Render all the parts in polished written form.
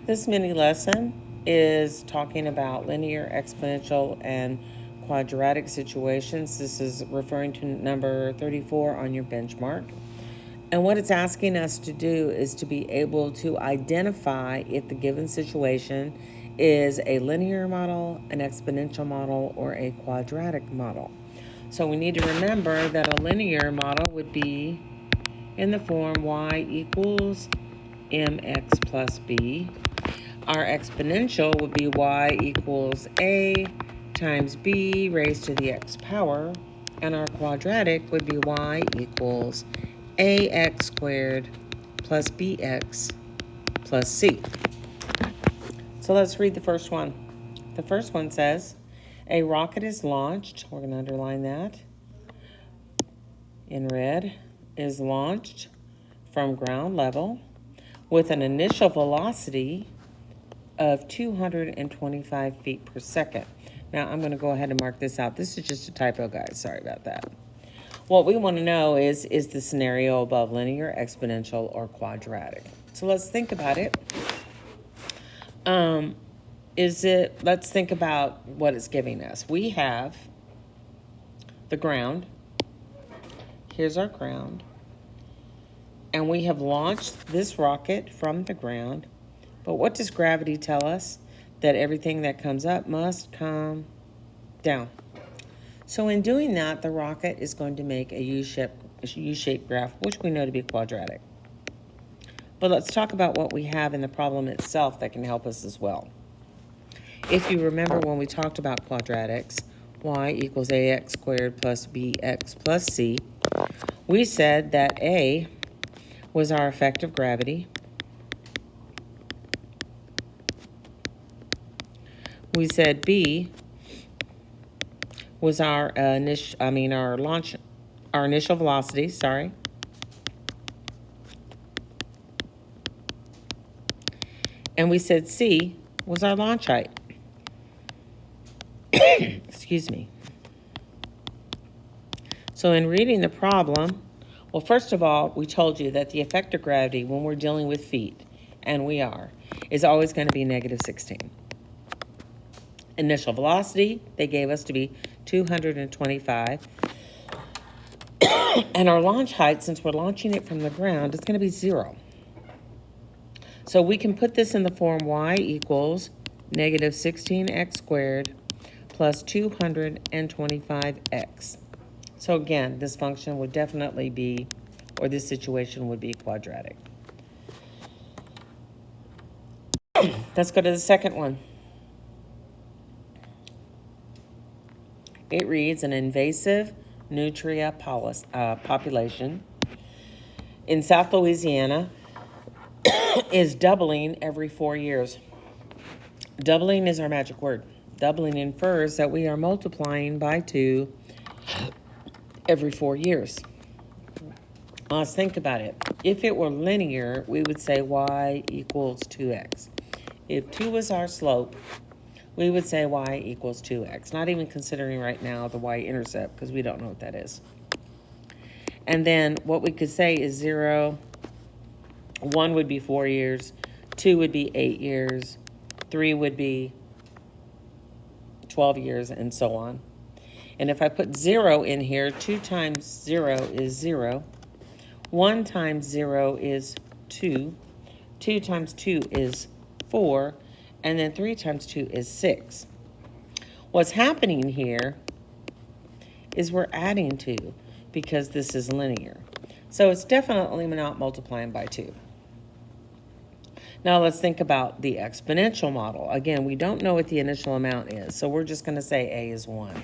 This mini lesson is talking about linear, exponential, and quadratic situations. This is referring to number 34 on your benchmark. And what it's asking us to do is to be able to identify if the given situation is a linear model, an exponential model, or a quadratic model. So we need to remember that a linear model would be in the form y equals mx plus b. Our exponential would be y equals a times b raised to the x power. And our quadratic would be y equals ax squared plus bx plus c. So let's read the first one. The first one says, a rocket is launched, we're going to underline that in red, is launched from ground level with an initial velocity of 225 feet per second. Now I'm going to go ahead and mark this out. This is just a typo, guys. Sorry about that. What we want to know is the scenario above linear, exponential, or quadratic? So let's think about it. Let's think about what it's giving us. We have the ground. Here's our ground. And we have launched this rocket from the ground. But what does gravity tell us? That everything that comes up must come down. So in doing that, the rocket is going to make a U-shaped graph, which we know to be quadratic. But let's talk about what we have in the problem itself that can help us as well. If you remember when we talked about quadratics, y equals ax squared plus bx plus c, we said that a was our effective gravity. We said b was our initial velocity, sorry. And we said c was our launch height. Excuse me. So in reading the problem, well, first of all, we told you that the effective gravity when we're dealing with feet, and we are, is always going to be negative 16. Initial velocity, they gave us to be 225. And our launch height, since we're launching it from the ground, is going to be 0. So we can put this in the form y equals negative 16x squared plus 225x. So again, this function would definitely be, or this situation would be quadratic. Let's go to the second one. It reads, an invasive nutria population in South Louisiana is doubling every 4 years. Doubling is our magic word. Doubling infers that we are multiplying by 2 every 4 years. Let's think about it. If it were linear, we would say y equals 2x. If 2 was our slope, we would say y equals 2x. Not even considering right now the y-intercept because we don't know what that is. And then what we could say is 0, 1 would be 4 years, 2 would be 8 years, 3 would be 12 years, and so on. And if I put 0 in here, 2 times 0 is 0. 1 times 0 is 2. 2 times 2 is 4. And then 3 times 2 is 6. What's happening here is we're adding 2 because this is linear. So it's definitely not multiplying by 2. Now let's think about the exponential model. Again, we don't know what the initial amount is, so we're just going to say a is 1.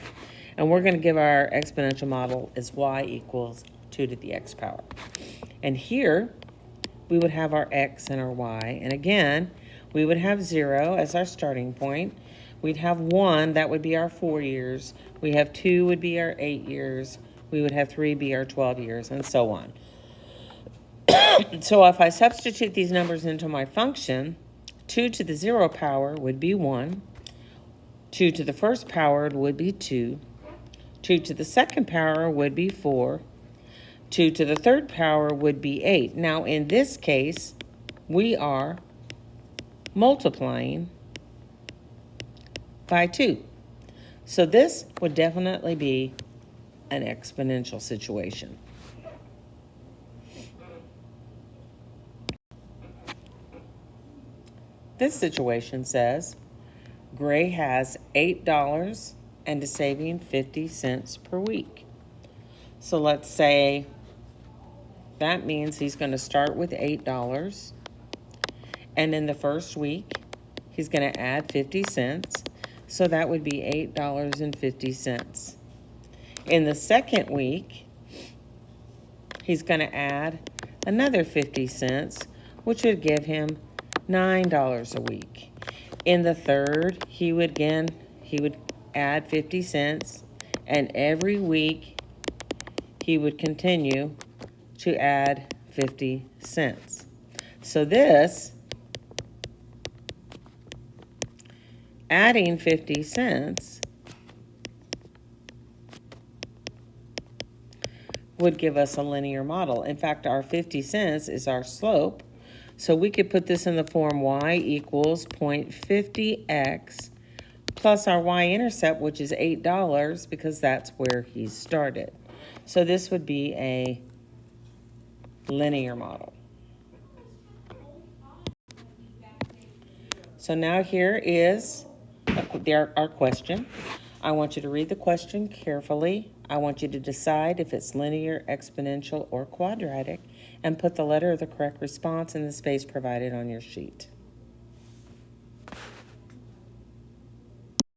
And we're going to give our exponential model as y equals 2 to the x power. And here, we would have our x and our y. And again, we would have 0 as our starting point. We'd have 1, that would be our 4 years. We have 2 would be our 8 years. We would have 3 be our 12 years, and so on. So if I substitute these numbers into my function, 2 to the 0 power would be 1. 2 to the first power would be 2. 2 to the second power would be 4. 2 to the third power would be 8. Now, in this case, we are multiplying by 2. So this would definitely be an exponential situation. This situation says Gray has $8 and is saving 50 cents per week. So let's say that means he's going to start with $8, and in the first week he's going to add 50 cents. So that would be $8.50. In the second week, he's going to add another 50 cents, which would give him $9 a week. In the third, he would add 50 cents, and every week he would continue to add 50 cents. So this, adding 50 cents, would give us a linear model. In fact, our 50 cents is our slope. So we could put this in the form y equals 0.50x plus our y-intercept, which is $8, because that's where he started. So this would be a linear model. So now here is our question. I want you to read the question carefully. I want you to decide if it's linear, exponential, or quadratic, and put the letter of the correct response in the space provided on your sheet.